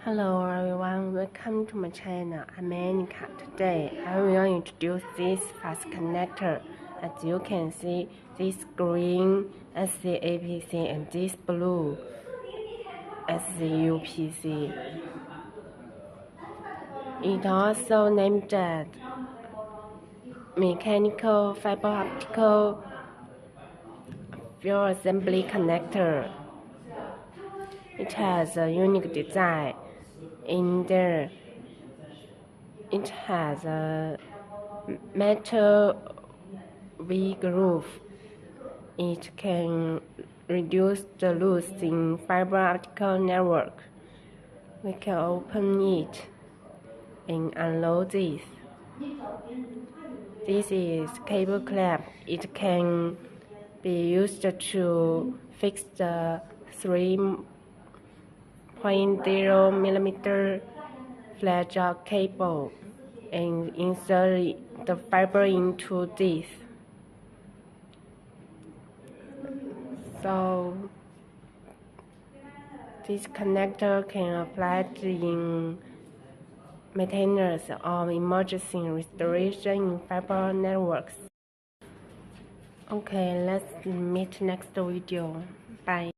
Hello everyone, welcome to my channel. I'm Mechannical. Today I will introduce this fast connector. As you can see, this green SCAPC and this blue SCUPC. It also named as Mechanical Fiber Optical Fuel Assembly Connector. It has a unique design. In there, it has a metal V-groove. It can reduce the loss in fiber optical network. We can open it and unload this. This is cable clamp. It can be used to fix the 3.0mm flat jaw cable and insert the fiber into this. So this connector can apply in maintenance or emergency restoration in fiber networks. Okay, let's meet next video. Bye.